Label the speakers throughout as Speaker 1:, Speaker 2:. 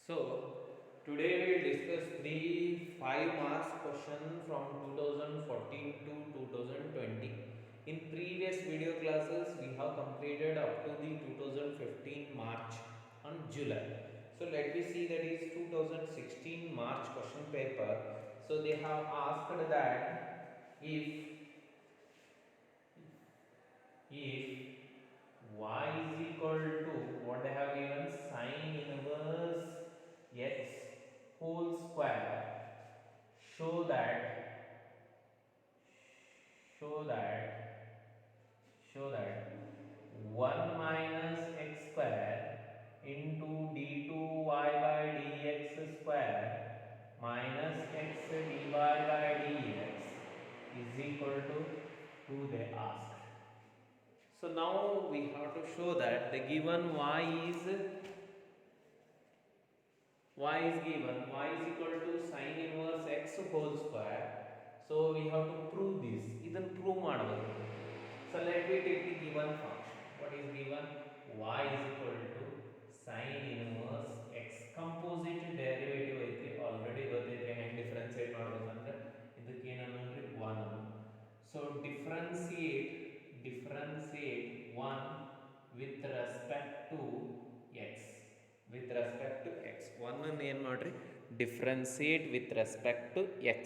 Speaker 1: So today we'll discuss the 5 marks question from 2014 to 2020. In previous video classes we have completed up to the 2015 March on July. So let me see that is 2016 March question paper. So they have asked that if y is equal to what they have given sine inverse x whole square, show that show that show that 1 minus x square into d2y by dx square minus x dy by dx is equal to 2 they asked. So now we have to show that the given y is given y is equal to sine inverse x whole square. So we have to prove this. Idan prove ಮಾಡಬೇಕು. So let me take the given function. What is given? Y is equal to sine inverse x. Composite derivative ಐತಿ already ಗೊತ್ತೈತೆ ಹೆಂಗೆ differentiate ಮಾಡಬೇಕಂದ್ರೆ ಇದಕ್ಕೆ ಏನಂದ್ರೆ 1. So differentiate 1 with respect to x. With respect to x 1 ಅನ್ನು ಏನು ಮಾಡ್ರಿ differentiate with respect to x.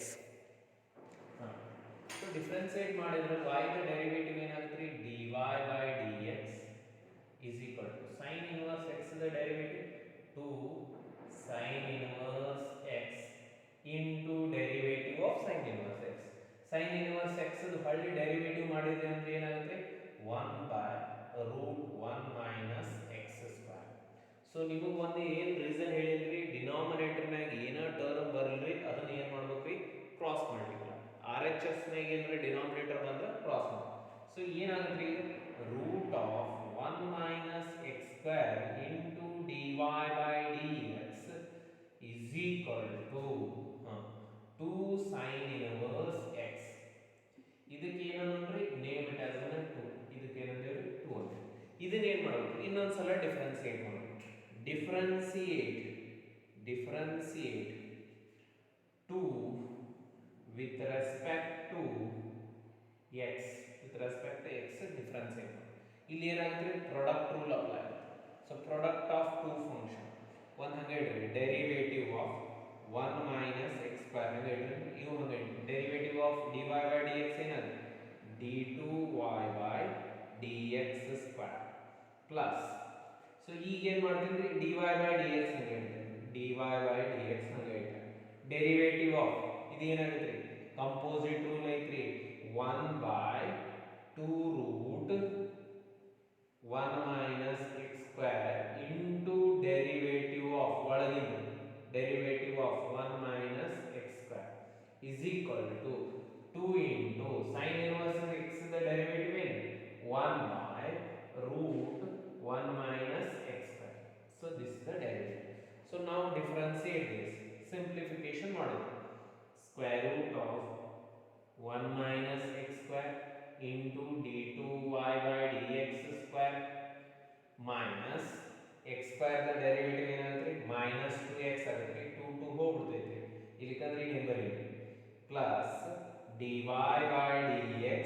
Speaker 1: So differentiate ಮಾಡಿದ್ರೆ y ದ ಡೆರಿವೇಟಿವ್ ಏನಾಗುತ್ತೆ dy by dx is equal to sin inverse x the derivative 2 sin inverse x into derivative of sin inverse x. sin inverse x the ಹೊಳ್ಳಿ derivative ಮಾಡಿದ್ರೆ ಅಂದ್ರೆ ಏನಾಗುತ್ತೆ 1 by root 1 minus x square. So ನಿಮಗೆ ಒಂದು ಏನು reason ಹೇಳಿದ್ರಿ ಡಿನಾಮಿನೇಟರ್ನಾಗ ಏನೋ term ಬರಲ್ರಿ ಅದನ್ನ ಏನು ಮಾಡ್ಬೇಕ್ರಿ ಕ್ರಾಸ್ ಮಾಡ್ಲಿಕ್ಕೆ ಆರ್ ಎಚ್ ಎಸ್ ನಾಗ ಏನಾರ ಡಿನಾಮಿನೇಟರ್ ಬಂದ್ರೆ ಕ್ರಾಸ್ ಮಾಡಿ. ಸೊ ಏನಾಗುತ್ತೆ root of 1 minus x square into d y by d x is equal to 2 sine inverse x. ಇದಕ್ಕೆ ಏನಂದ್ರೆ ನೇಮ್ ಇಟ್ ಆಸ್ 2. ಇದಕ್ಕೆ ಏನಂದ್ರೆ 2 ಅಂತ. ಇದನ್ನ ಏನು ಮಾಡಬೇಕು ಇನ್ನೊಂದ್ಸಲ ಡಿಫ್ರೆನ್ಸಿಯೇಟ್ ಮಾಡಬೇಕು. differentiate 2 with respect to x differentiate. ಇಲ್ಲಿ ಏನಾಗುತ್ತೆ product rule apply. So product of two function ಒಂದು ಹಂಗೆ ಇಡ್ರಿ derivative of 1 minus x square ಹಂಗೆ ಇಡ್ರಿ. ಇವು ಹಂಗೆ ಇಡ್ರಿ derivative of dy by dx ಏನಾಗುತ್ತೆ d2y by dx square plus. So ಈಗ ಏನು ಮಾಡ್ತೀನಿ dy by dx ಹಂಗೆ ಇಡ್ತೀನಿ dy by dx ಹಂಗೆ ಇಡ್ತೀನಿ ಡೆರಿವೇಟಿವ್ ಆಫ್ ಇದು ಏನಾಗುತ್ತೆ ಕಂಪೋಸಿಟ್ ರೂಲ್ ಐತ್ರಿ 1 by 2 root 1 minus x square into derivative of ಒಳಗಿನ derivative of 1 minus x square is equal to 2 into sin inverse x the derivative ಏನು 1 by root 1 minus x square. So this is the derivative. So now differentiate this. Simplification model. Square root of 1 minus x square into d2y by dx square minus x square the derivative ಏನಾಗುತ್ತೆ minus 2x ಆಗುತ್ತೆ 2 ಹೋಗ್ಬಿಡ್ತೈತೆ ಇಲ್ಲಿಕಂದ್ರೆ ಏನು ಬರೀರಿ plus dy by dx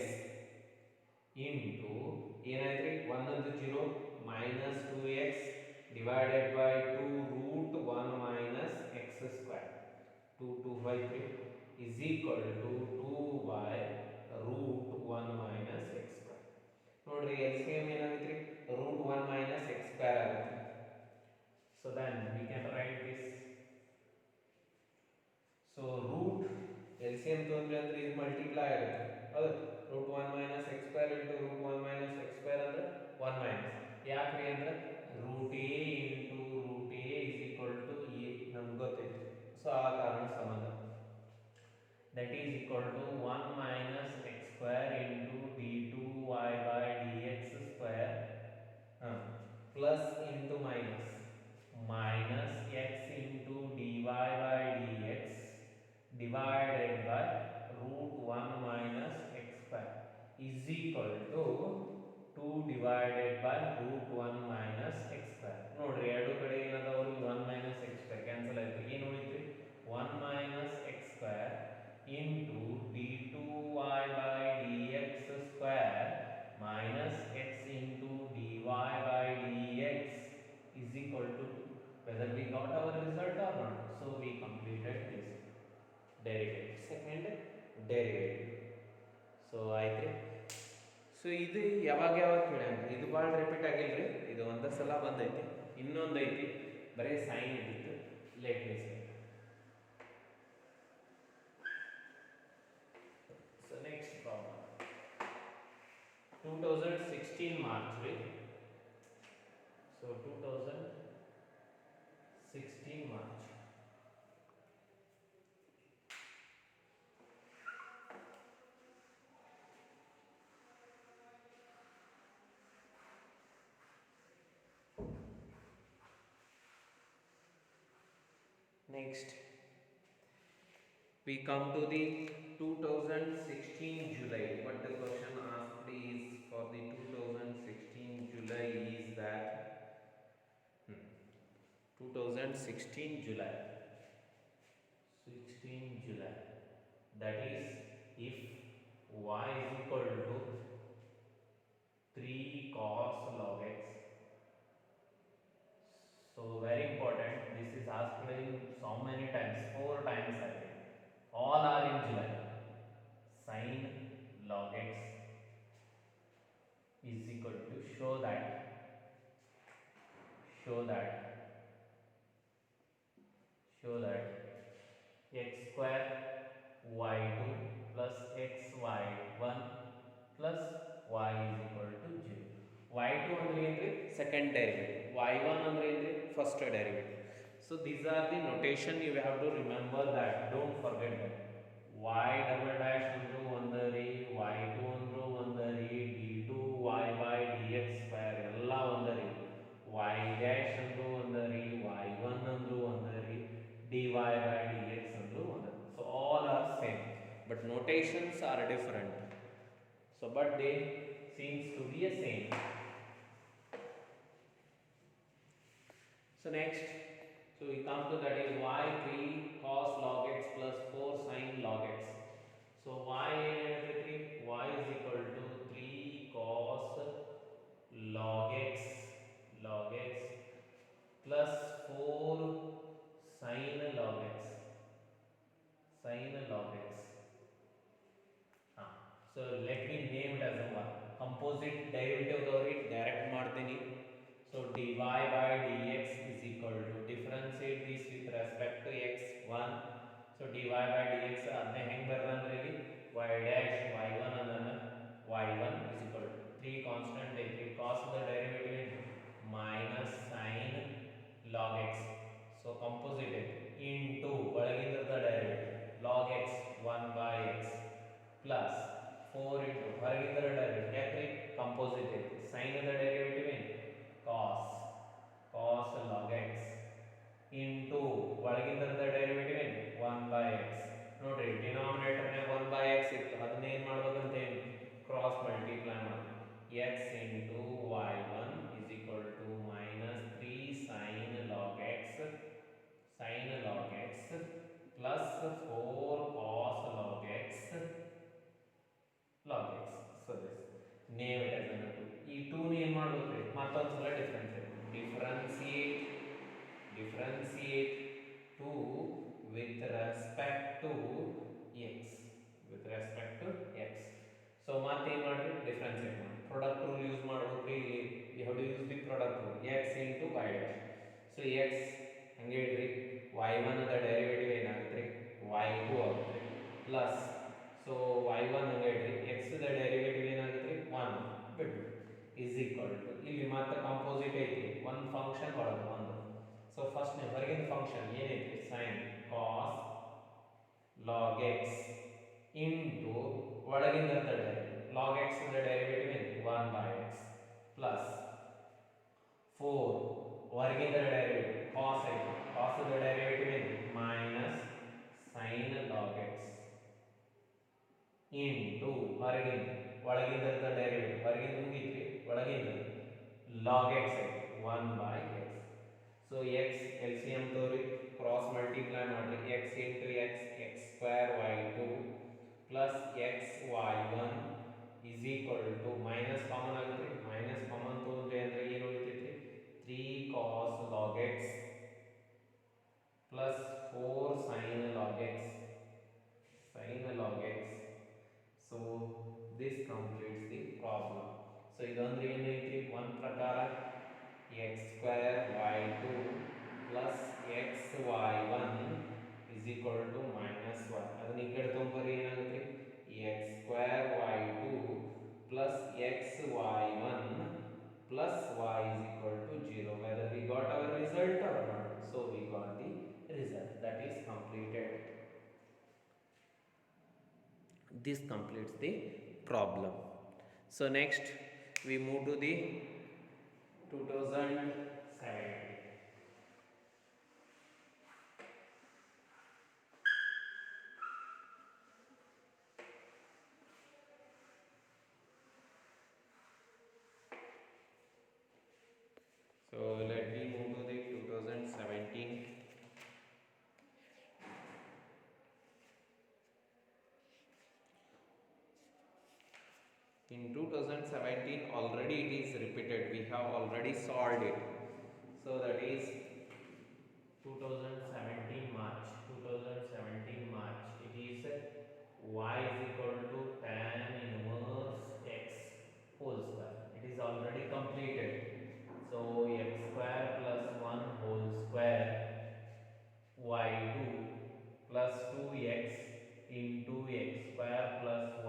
Speaker 1: into ಏನಾಯ್ತು 1 ಅಂತ 0 minus 2x divided by 2 root 1 minus x square 2 by 3 is equal to 2 by root 1 minus x square. ನೋಡ್ರಿ LCM ಏನಾಗುತ್ತೆ root 1 minus x square ಆಗುತ್ತೆ. So then we can write this. So root LCM ತೊಂದ್ರೆ ಅಂದ್ರೆ ಇದು multiply ಆಗುತ್ತೆ ಹೌದು root 1 minus x square into root 1 minus x square ಅಂದ್ರೆ 1 minus ಯಾಕ್ರಿ ಅಂದ್ರೆ root a into root a is equal to a ನಮ್ಗೆ ಗೊತ್ತೈತೆ. ಸೊ ಆ ಕಾರಣ ಸಂಬಂಧ that is equal to 1 minus x square into d2y by dx square plus into minus x into dy by dx divided by root 1 minus x square is equal to 2 divided by root 1 minus x square. ನೋಡ್ರಿ ಎರಡು ಕಡೆ ಏನಾದವರು 1 minus x square so ಇದು ಯಾವಾಗ ಯಾವಾಗ ಕೇಳ್ಯಾನ, ಇದು ಭಾಳ repeat ಆಗಿಲ್ರಿ, ಇದು ಒಂದೇ ಸಲ ಬಂದೈತಿ. ಇನ್ನೊಂದು ಐತಿ ಬರೀ ಸೈನ್ ಇದ್ದಿತ್ತು. Let me say. So next problem 2016 March ರೀ. So 2016 March. Next, we come to the 2016 July. What the question asked is for the 2016 July is that 2016 July 16 July, that is if y is equal to 3 cos log x. So very important, this is asked in so many times, 4 times I think. All are in July. Sin log x is equal to show that x square y2 plus xy1 plus y is equal to 0. y2 ಅಂದ್ರೆ ಏನ್ರಿ, second derivative, y1 ಅಂದ್ರೆ ಏನ್ರಿ, first derivative. So these are the notation you have to remember that, don't forget that. y double dash ಅಂದ್ರು ಒಂದರಿ, y2 ಅಂದ್ರು ಒಂದರಿ, d2y by dx square ಎಲ್ಲ ಒಂದರಿ, y dash ಅಂದ್ರು ಒಂದರಿ, y1 ಅಂದ್ರು ಒಂದರಿ, dy by dx ಅಂದ್ರು ಒಂದರಿ. So all are same but notations are different. So but they seems to be a same. So next, so we come to that is y 3 cos log x plus 4 sin log x. So y is equal to 3 cos log x plus 4 sin log x. So let me name it as a one. Composite derivative dori direct ಮಾಡ್ತೀನಿ. So dy by dx is equal to, differentiate this with respect to x1. So dy by dx adne heng bardanದ್ರೆ ಇಲ್ಲಿ y dash y1 anana y1 is equal to 3 constant ಐತಿ, cos the derivative minus sin log x. So composite ಐತಿ into ಒಳಗಿಂದ derivative log x 1 by x plus 4 into ಹೊರಗಿಂದ derivative ಯಾಕ್ರಿ composite ಐತಿ, sin the derivative ಏನು cos log x into ಒಳಗಿಂದ derivative ಏನು 1 by x. ನೋಡ್ರಿ ಡಿನಾಮಿನೇಟರ್ ನೇ 1 by x ಇತ್ತು, ಅದನ್ನ ಏನು ಮಾಡಬೇಕಂತ ಏನು ಕ್ರಾಸ್ ಮಲ್ಟಿಪ್ಲೈ ಮಾಡಿ, x into y1 is equal to minus 3 sin log x plus 4 cos log x. So this name it as a 2. ಈ 2 ನ ಏನು ಮಾಡಬೇಕು, ಮತ್ತೊಂದು ಸಲ differentiate 2 with respect to x. So ಮತ್ತೆ ಏನು ಮಾಡ್ರಿ, ಡಿಫರೆನ್ಷಿಯೇಟ್ ಮಾಡಿ, ಪ್ರಾಡಕ್ಟ್ ರೂಲ್ ಯೂಸ್ ಮಾಡಬೇಕು. ಇಲ್ಲಿ we have to use the product rule, x into y dash. So x ಹಂಗೆ ಇಡ್ರಿ, y1 ದ ಡೆರಿವೇಟಿವ್ ಏನಾಗುತ್ತೆ, y2 ಆಗುತ್ತೆ ಪ್ಲಸ್, ಸೊ y1 ಹಂಗೆ ಇಡ್ರಿ, x ದ ಡೆರಿವೇಟಿವ್ ಏನಾಗುತ್ತೆ 1 ಬಿಟ್ಟು is equal to, ಇಲ್ಲಿ ಮತ್ತೆ ಕಾಂಪೋಸಿಟ್ ಐತಿ ಒಂದು ಫಂಕ್ಷನ್ ಒಳಗೆ ಒಂದು. ಸೊ ಫಸ್ಟ್ ನೇ ಹೊರಗಿನ ಫಂಕ್ಷನ್ ಏನೈತಿ, sin cos log x into ಒಳಗಿಂದ log x ದ ಡೆರಿವೇಟಿವ್ ಏನು 1 by x ಪ್ಲಸ್ 4 ಹೊರಗಿಂದ ಡೆರಿವೇಟಿವ್ cos ಐತಿ, cos ದ ಡೆರಿವೇಟಿವ್ ಏನು minus sin log x into ಹೊರಗಿಂದ ಒಳಗಿಂದ ಡೆರಿವೇಟಿವ್, ಹೊರಗಿಂದ ಮುಗೀತ್ರಿ, ಒಳಗಿಂದ log x ಐತಿ 1 by x. So x LCM ತೋರಿ ಕ್ರಾಸ್ ಮಲ್ಟಿಪ್ಲೈ ಮಾಡ್ರಿ, x into x square y2 plus x y1 is equal to, minus common ಆಗುತ್ತೆ, minus common ತಗೊಂಡ್ರೆ ಅಂದ್ರೆ ಏನು ಉಳಿತೈತಿ 3 cos log x plus 4 sin log x. So this completes the problem. So ಇದೊಂದ್ರೆ ಏನೈತ್ರಿ ಒಂದು ಪ್ರಕಾರ x square y2 plus xy1 is equal to minus 1. ಅದನ್ನ ಈ ಕಡೆ ತೊಗೊಂಬರ್ರಿ ಏನಾಗುತ್ತೆ x square y2 plus xy1 plus y is equal to 0. Whether we got our result or not. So we got the result. That is completed. This completes the problem. So next we move to the 2017. So let me move to the 2017. In 2017 already it is repeated. We have already solved it. So that is 2017 March. 2017 March. It is y is equal to tan inverse x whole square. It is already completed. So x square plus 1 whole square y2 plus 2x into x square plus 1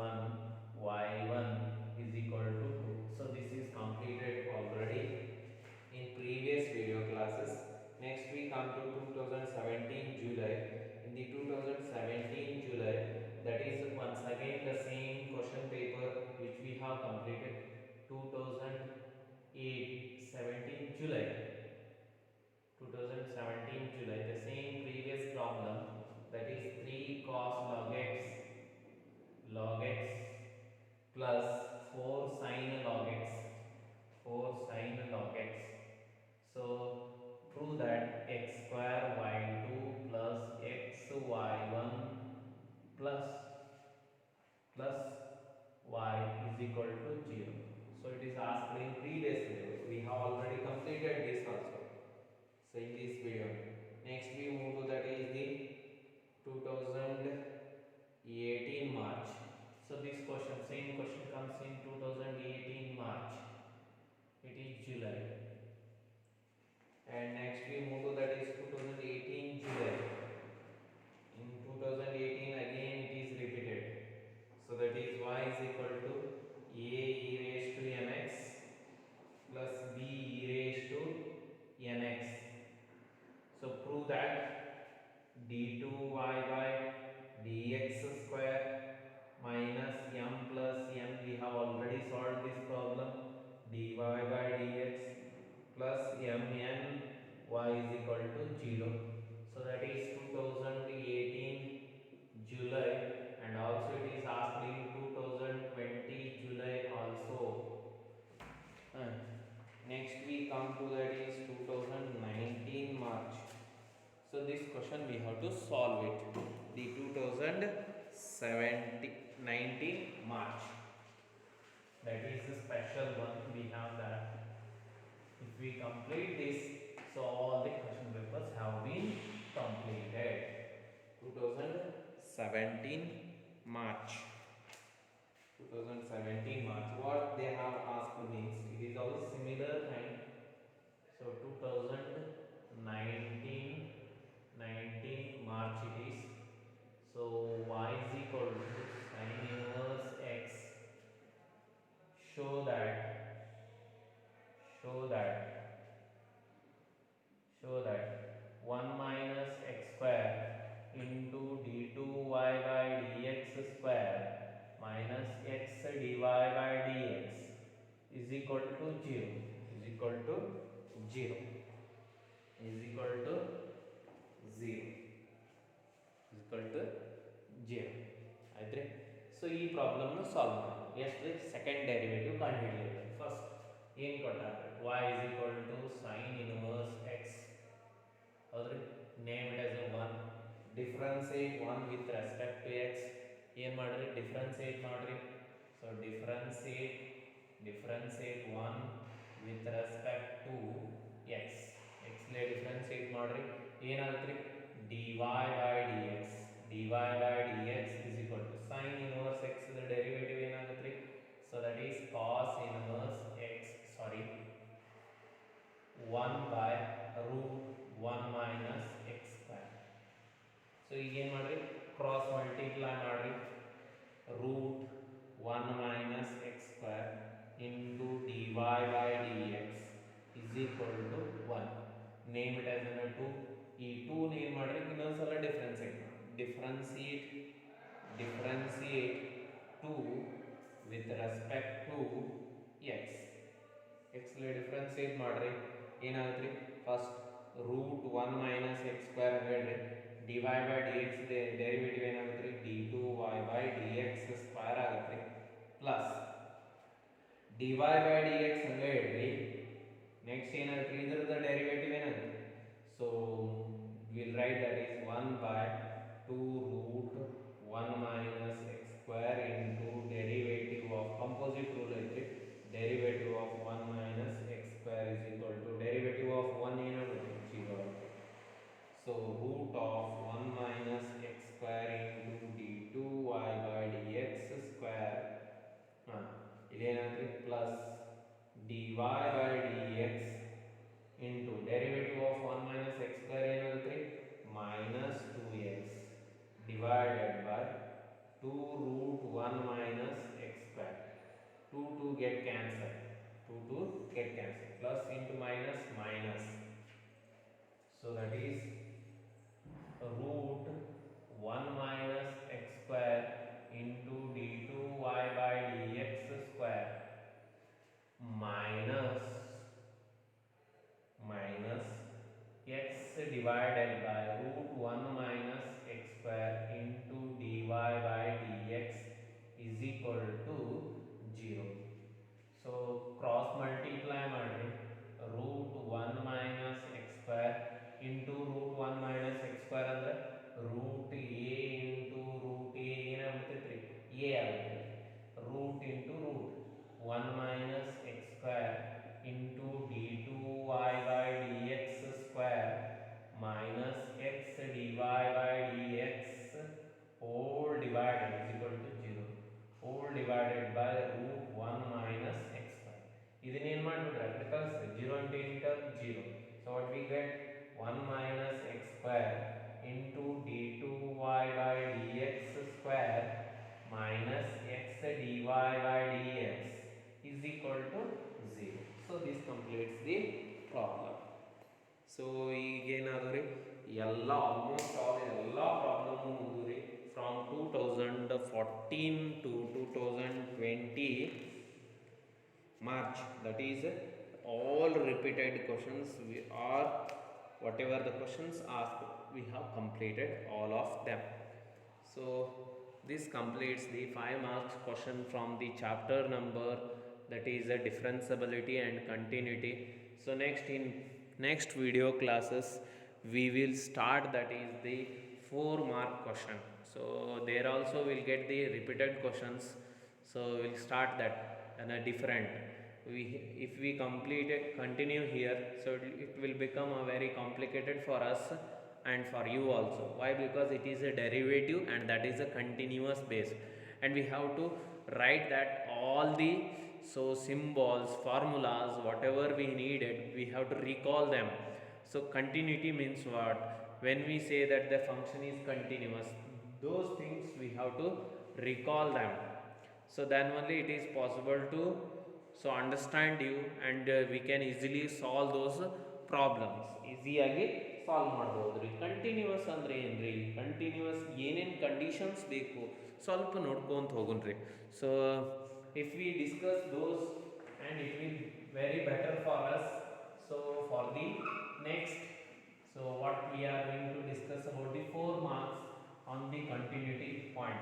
Speaker 1: y1 is equal to 2. So this is completed already in previous video classes. Next we come to 2017 July. In the 2017 July, that is once again the same question paper which we have completed 2017 July. 2017 July, the same previous problem, that is 3 cos log x plus 4 sin log x, 4 sin log x. So prove that x square y2 plus xy1 plus y is equal to 0. So it is asked in previous video. We have already completed this also. So in this video, next we move to that is the 2018 March. So this question, same question comes in 2018 March. It is July. And next we move to that is 2018 July. In 2018 again it is repeated. So that is y is equal to a e raised to mx plus b e raised to nx. So prove that d2y by dx square minus m plus n, we have already solved this problem, dy by dx plus mn y is equal to 0. So that is 2018 July, and also it is asked in 2020 July also. Next we come to that is 2019 March. So this question we have to solve it. The 2019 March. That is a special one. We have that. If we complete this, so all the question papers have been completed. 2017 March. 2017 March. What they have asked means it is also similar kind. So 2019 March it is. So y is equal to sin inverse x. Show that 1 minus x square into d2y by dx square minus x dy by dx is equal to 0. Is equal to 0. Is equal to 0. Is equal to 0. ಆಯ್ತು. So ಈ ಪ್ರಾಬ್ಲಮ್ನ solve ಮಾಡೋಣ. ಎಷ್ಟು second derivative ಕಂಡುಹಿಡಿಯೋದು. First ಏನು ಕೊಟ್ಟಾರೆ, y is equal to sin inverse x. ಹೌದ್ರಿ, name it as 1. Differentiate 1 with respect to x. ಏನು ಮಾಡ್ರಿ, ಡಿಫ್ರೆನ್ಸಿಯೇಟ್ ಮಾಡ್ರಿ. So differentiate 1 with respect to x. x ಲೇ ಡಿಫ್ರೆನ್ಸಿಯೇಟ್ ಮಾಡ್ರಿ. ಏನಾಗುತ್ತೆ ರೀ, dy by dx. dy by dx is equal to sin inverse x. The derivative ಏನಾಗುತ್ತೆ ರೀ, so that is cos inverse by dx is equal to 1. Name it as an 2. ಈ 2 name ಮಾಡ್ರಿ ಇನ್ನೊಂದ್ಸಲ differentiate 2 with respect to x. x Le differentiate ಮಾಡ್ರಿ ಏನಾಗುತ್ತೆ first root 1 minus x square ಹೇಳ್ರಿ dy by dx derivative ಏನಾಗುತ್ತೆ d2y by dx square ಆಗುತ್ತೆ plus dy by dx ಹಂಗೆ ಹೇಳ್ರಿ ನೆಕ್ಸ್ಟ್ ಏನಾಗುತ್ತೆ ಇದರದ ಡೆರಿವೇಟಿವ್ ಏನಾಗುತ್ತೆ so we'll write that is 1 by 2 root 1 minus x square into derivative of composite rule ಐತಿ derivative of 1 minus x square is equal to derivative of 1 ಏನಾಗುತ್ತೆ 0. So root of 1 minus x square into d2y by dx square ಇದೇನಾಗುತ್ತೆ plus dy by dx into derivative of 1 minus x square ಏನಾಗುತ್ತೆ minus 2x divided by 2 root 1 minus x square. 2 get cancelled. 2 get cancelled. Plus into minus minus. So that is root 1 minus x square into d2y by dx square minus x divided by root 1 minus x square into dy by dx is equal to 0. So cross multiply madri root 1 minus x square into root 1 minus x square andre root a into root a ಏನಾಗುತ್ತೆ a ಆಗುತ್ತೆ root into root 1 minus x square into d2y by dx square minus x dy by dx whole divided is equal to 0 whole divided by root 1 minus x square. ಇದನ್ನ ಏನು ಮಾಡ್ಬಿಟ್ರೆ because 0 into 0. So what we get 1 minus x square into d2y by dx square minus x dy by dx is equal to 0. So this completes the problem. So ಈಗೇನಾದ್ರಿ ಎಲ್ಲ almost all ಎಲ್ಲ problem ಮುಗಿದ್ರಿ from 2014 to 2020 March. That is all repeated questions we are whatever the questions asked we have completed all of them. So this completes the 5 marks question from the chapter number that is a differentiability and continuity. So next video classes we will start that is the 4 mark question. So there also we'll get the repeated questions, so we'll start that in a different if we continue here, so it will become a very complicated for us and for you also. Why? Because it is a derivative and that is a continuous base, and we have to write that all the so symbols, formulas, whatever we needed, we have to recall them. So continuity means what? When we say that the function is continuous, those things we have to recall them. So then only it is possible to so understand you, and we can easily solve those problems. ಈಸಿಯಾಗಿ solve ಮಾಡ್ಬೋದು ರೀ. Continuous ಅಂದರೆ ಏನು ರೀ? Continuous ಏನೇನು conditions ಬೇಕು ಸ್ವಲ್ಪ ನೋಡ್ಕೊಂತ ಹೋಗುನ್ರಿ. So if we discuss those, and it will very better for us. So for the next, so what we are going to discuss about the 4 marks on the continuity point.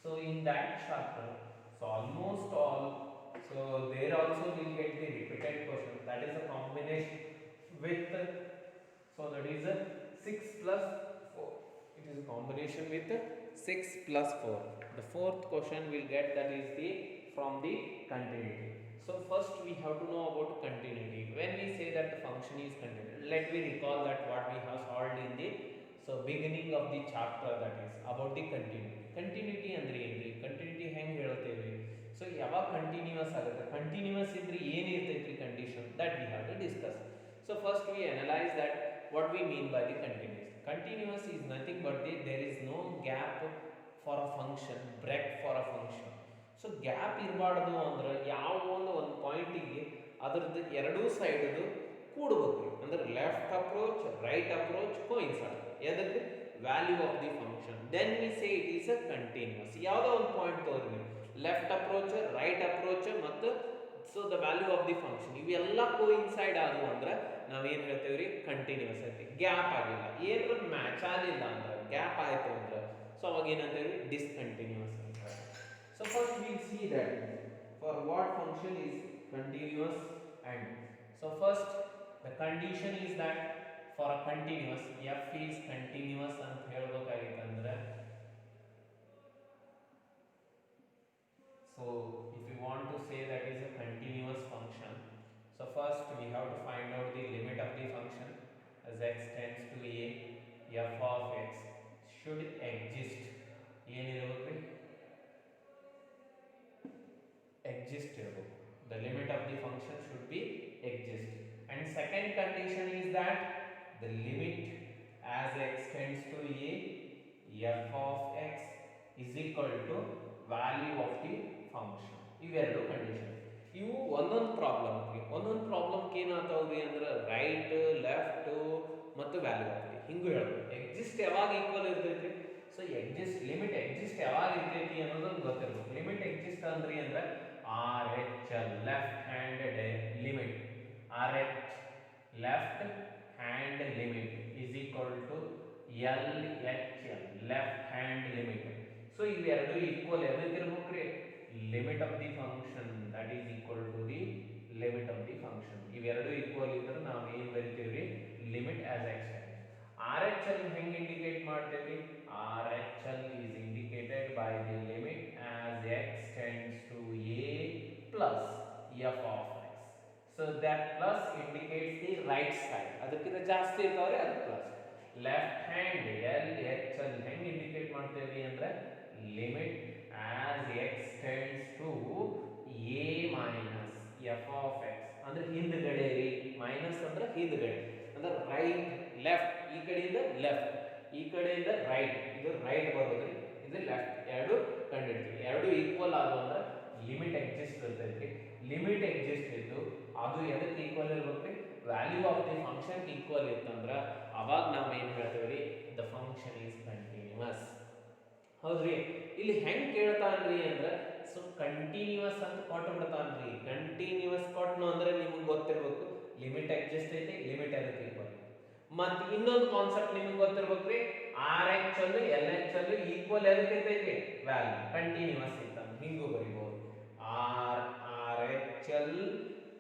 Speaker 1: So in that chapter, so almost all, so there also will get the repeated question, that is a combination with, so that is a 6 plus 4. It is a combination with 6 plus 4. The fourth question will get that is the from the continuity. So first we have to know about continuity. When we say that the function is continuous, let me recall that what we have solved in the so beginning of the chapter, that is about the continuity. Continuity ಅಂದ್ರೆ ಏನ್ರಿ? Continuity ಹೆಂಗೆ ಹೇಳ್ತೇವೆ? So ಯಾವಾಗ continuous ಆಗುತ್ತೆ? Continuous ಇದ್ರೆ ಏನಿರ್ತೈತ್ರಿ condition? That we have to discuss. So first we analyze that what we mean by the continuous. Continuous is nothing but there is no gap for a function, break for a function. So gap ಇರಬಾರ್ದು ಅಂದ್ರೆ ಯಾವ ಒಂದು point ಅದ್ರದ್ದು ಎರಡೂ ಸೈಡ್ದು ಕೂಡ್ಬೇಕು ಅಂದ್ರೆ left approach right approach coincide ಎದಕ್ಕೆ value of the function then we say it is a continuous ಯಾವುದೋ ಒಂದು ಪಾಯಿಂಟ್ ತೋರಿ ಲೆಫ್ಟ್ ಅಪ್ರೋಚ್ ರೈಟ್ ಅಪ್ರೋಚ್ ಮತ್ತು so the value of the function ಇವೆಲ್ಲ ಕೋಇನ್ಸೈಡ್ ಆದವು ಅಂದ್ರೆ ನಾವೇನು ಹೇಳ್ತೇವೆ ರೀ ಕಂಟಿನ್ಯೂಸ್ ಐತಿ ಗ್ಯಾಪ್ ಆಗಿಲ್ಲ ಏನಾರ ಮ್ಯಾಚ್ ಆಗಿಲ್ಲ ಅಂದ್ರೆ ಗ್ಯಾಪ್ ಆಯಿತು ಅಂದ್ರೆ ಸೊ ಅವಾಗ ಏನಂತೇವೆ ಡಿಸ್ಕಂಟಿನ್ಯೂಸ್ ಅಂತ so first will see that for what function is continuous and so first the condition is that for a continuous f is continuous ಅಂತ ಹೇಳ್ಬೇಕಾಗಿತ್ತಂದ್ರೆ so if you want to say that is a continuous function so first we have to find out the limit of the function as x tends to a f of x should exist ಏನಿರಬೇಕು exist ಇರಬೇಕು the limit of the function should be exist and second condition is that the limit as x tends to a f of x is equal to value of the function ಇವೆರಡು condition ಇವು ಒಂದೊಂದು ಪ್ರಾಬ್ಲಮ್ಗೆ ಏನಾಗ್ತಾವ್ರಿ ಅಂದ್ರೆ right left ಮತ್ತು value ಆಗ್ತದೆ ಹಿಂಗೂ ಹೇಳ್ಬೋದು exist ಯಾವಾಗ equal ಇರ್ತೈತಿ ಸೊ ಎಕ್ಸಿಸ್ಟ್ ಲಿಮಿಟ್ ಎಕ್ಸಿಸ್ಟ್ ಯಾವಾಗ ಇರ್ತೈತಿ ಅನ್ನೋದೊಂದು ಗೊತ್ತಿರ್ಬೇಕು ಲಿಮಿಟ್ ಎಕ್ಸಿಸ್ಟ್ ಅಂದ್ರಿ ಅಂದ್ರೆ R H left hand limit R H left hand limit is equal to L H left hand limit so ಇವೆರಡು ಈಕ್ವಲ್ ಎದಕ್ಕಿರ್ಬೇಕ್ರಿ limit of the function that is equal to the limit of the function ಇವೆರಡು equal ಇದ್ರೆ ನಾವು ಏನು ಬರಿತೀವಿ limit as x RHL ಹೆಂಗೆ indicate ಮಾಡ್ತೇವೆ RHL is indicated by the limit as x tends to a plus f of x so that plus indicates the right side ಅದಕ್ಕಿಂತ ಜಾಸ್ತಿ ಇರ್ತಾವ್ರೆ ಅದು ಪ್ಲಸ್ ಲೆಫ್ಟ್ ಹ್ಯಾಂಡ್ LHL ಹೆಂಗೆ indicate ಮಾಡ್ತೇವೆ ಅಂದ್ರೆ limit as x tends to a minus f of x ಅಂದ್ರೆ ಹಿಂದ್ಗಡೆ ರೀ minus ಅಂದ್ರೆ ಹಿಂದ್ಗಡೆ ಅಂದ್ರೆ ರೈಟ್ ಲೆಫ್ಟ್ ಈ ಕಡೆಯಿಂದ ಲೆಫ್ಟ್ ಈ ಕಡೆಯಿಂದ ರೈಟ್ ಇದು ರೈಟ್ ಬರೋದ್ರಿ ಇದು ಲೆಫ್ಟ್ ಎರಡು ಕಂಡಿಡ್ತೀವಿ ಎರಡು ಈಕ್ವಲ್ ಆದವು ಅಂದ್ರೆ ಲಿಮಿಟ್ ಎಕ್ಸಿಸ್ಟ್ ಇರ್ತೈತಿ ಲಿಮಿಟ್ ಎಕ್ಸಿಸ್ಟ್ ಇದ್ದು ಅದು ಎದಕ್ಕೆ ಈಕ್ವಲ್ ಇರ್ಬೇಕ್ರಿ value of the function equal ಇತ್ತಂದ್ರೆ ಅವಾಗ ನಾವು ಏನು ಹೇಳ್ತೇವೆ ರೀ ದ ಫಂಕ್ಷನ್ ಈಸ್ ಕಂಟಿನ್ಯೂಸ್ ಹೌದ್ರಿ ಇಲ್ಲಿ ಹೆಂಗ್ ಕೇಳ್ತಾನ್ರಿ ಅಂದ್ರೆ ಸೊ ಕಂಟಿನ್ಯೂಸ್ ಅಂತ ಕೊಟ್ಟು ಬಿಡ್ತಾನ್ರಿ ಕಂಟಿನ್ಯೂಸ್ ಕೊಟ್ಟನು ಅಂದ್ರೆ ನಿಮಗೆ ಗೊತ್ತಿರ್ಬೇಕು ಲಿಮಿಟ್ ಎಕ್ಸಿಸ್ಟ್ ಐತಿ ಲಿಮಿಟ್ ಅದಕ್ಕೆ ಈಕ್ವಲ್ ಮತ್ತೆ ಇನ್ನೊಂದು ಕಾನ್ಸೆಪ್ಟ್ ನಿಮಗೆ ಗೊತ್ತಿರ್ಬೇಕ್ರಿ ಆರ್ ಎಚ್ ಅಲ್ಲೂ ಎಲ್ ಎಚ್ ಅಲ್ಲೂ ಈಕ್ವಲ್ ಎದಕ್ಕೆ ಐತೈತಿ ವ್ಯಾಲ್ಯೂ ಕಂಟಿನ್ಯೂಸ್ ಐತಂತ ಹಿಂಗೂ ಬರೀಬಹುದು R H L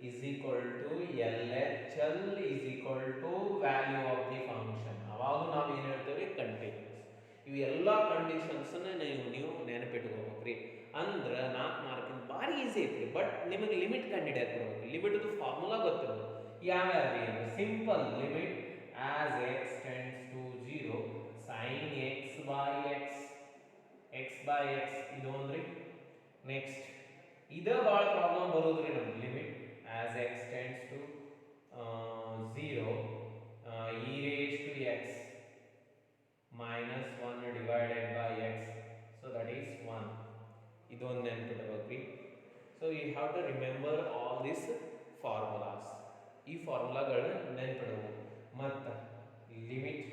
Speaker 1: is equal to LHL is equal to value of the function ಅವಾಗ ನಾವು ಏನು ಹೇಳ್ತೇವೆ ಕಂಟಿನ್ಯೂಸ್ ಇವೆಲ್ಲ ಕಂಡೀಷನ್ಸ್ ನೀವು ನೆನಪಿಟ್ಕೋಬೇಕ್ರಿ ಅಂದ್ರೆ 4 ಮಾರ್ಕಿನ ಭಾರಿ ಈಸಿ ಐತ್ರಿ ಬಟ್ ನಿಮಗೆ ಲಿಮಿಟ್ ಕಂಡುಹಿಡಿಯಕ್ಕೆ ಬರಬೇಕು ಲಿಮಿಟ್ದು ಫಾರ್ಮುಲಾ ಗೊತ್ತಿರಬೇಕು ಯಾವ್ಯಾವ ಅಂದ್ರೆ simple limit as x tends to 0 sine x by x ಇದು ಅಂದ್ರಿ ನೆಕ್ಸ್ಟ್ ಇದ ಭಾಳ ಪ್ರಾಬ್ಲಮ್ ಬರೋದ್ರಿ ನಮ್ಗೆ limit as x tends to 0 e raised to x minus 1 divided by x so that is 1 idon ನೆನಪಿಡಬೇಕ್ರಿ so you have to remember all these formulas ಈ ಫಾರ್ಮುಲಾಗಳು ನೆನಪಿಡಬೇಕು ಮತ್ತು limit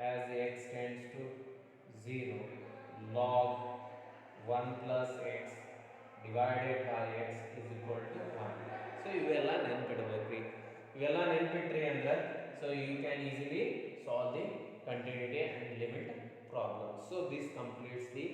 Speaker 1: as x tends to 0 log 1 plus x divided by x is equal to 1 so ಇವೆಲ್ಲ ನೆನಪಿಡಬೇಕ್ರಿ ಇವೆಲ್ಲ ನೆನಪಿಟ್ರಿ ಅಂದ್ರೆ so you can easily solve the continuity and limit problem so this completes the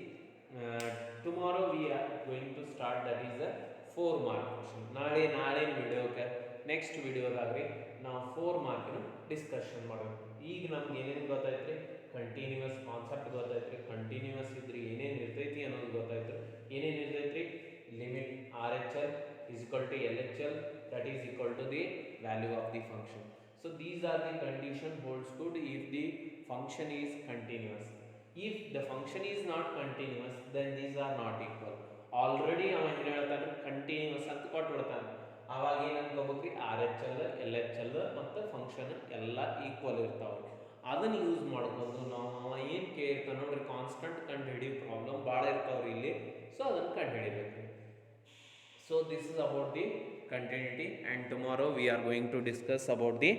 Speaker 1: tomorrow we are going to start that is a 4 mark question ನಾಳೆ ವಿಡಿಯೋಕ್ಕೆ next ವಿಡಿಯೋದಾಗ್ರಿ ನಾವು 4 ಮಾರ್ಕಿನ discussion ಮಾಡೋಣ ಈಗ ನಮ್ಗೆ ಏನೇನು ಗೊತ್ತಾಯ್ತ್ರಿ ಕಂಟಿನ್ಯೂಸ್ ಕಾನ್ಸೆಪ್ಟ್ ಗೊತ್ತಾಯ್ತ್ರಿ ಕಂಟಿನ್ಯೂಸ್ ಇದ್ರಿ ಏನೇನು ಇರ್ತೈತಿ ಅನ್ನೋದು ಗೊತ್ತಾಯ್ತು ಏನೇನು ಇರ್ತೈತ್ರಿ limit R H L is equal to LHL that is equal to the value of the function so these are the condition holds good if the function is continuous if the function is not continuous then these are not equal already ಅವ ಏನು ಹೇಳ್ತಾನೆ continuous ಅಂತ ಕೊಟ್ಟು ಬಿಡ್ತಾನೆ ಆವಾಗ ಏನು ಅನ್ಕೋಬೇಕ್ರಿ R H L L H L ಮತ್ತು ಫಂಕ್ಷನ್ ಎಲ್ಲ ಈಕ್ವಲ್ ಇರ್ತಾವೆ ಅದನ್ನು ಯೂಸ್ ಮಾಡ್ಕೊಂಡು ನಾವು ಏನು ಕೇಳ್ತಾನೆ ನೋಡ್ರಿ ಕಾನ್ಸ್ಟೆಂಟ್ ಕಂಡು ಹಿಡಿಯೋ ಪ್ರಾಬ್ಲಮ್ ಭಾಳ ಇರ್ತಾವ್ರಿ ಇಲ್ಲಿ ಸೊ ಅದನ್ನು ಕಂಡು ಹಿಡಿಬೇಕು so this is about the continuity, and tomorrow we are going to discuss about the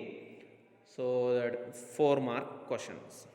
Speaker 1: so that 4 mark questions.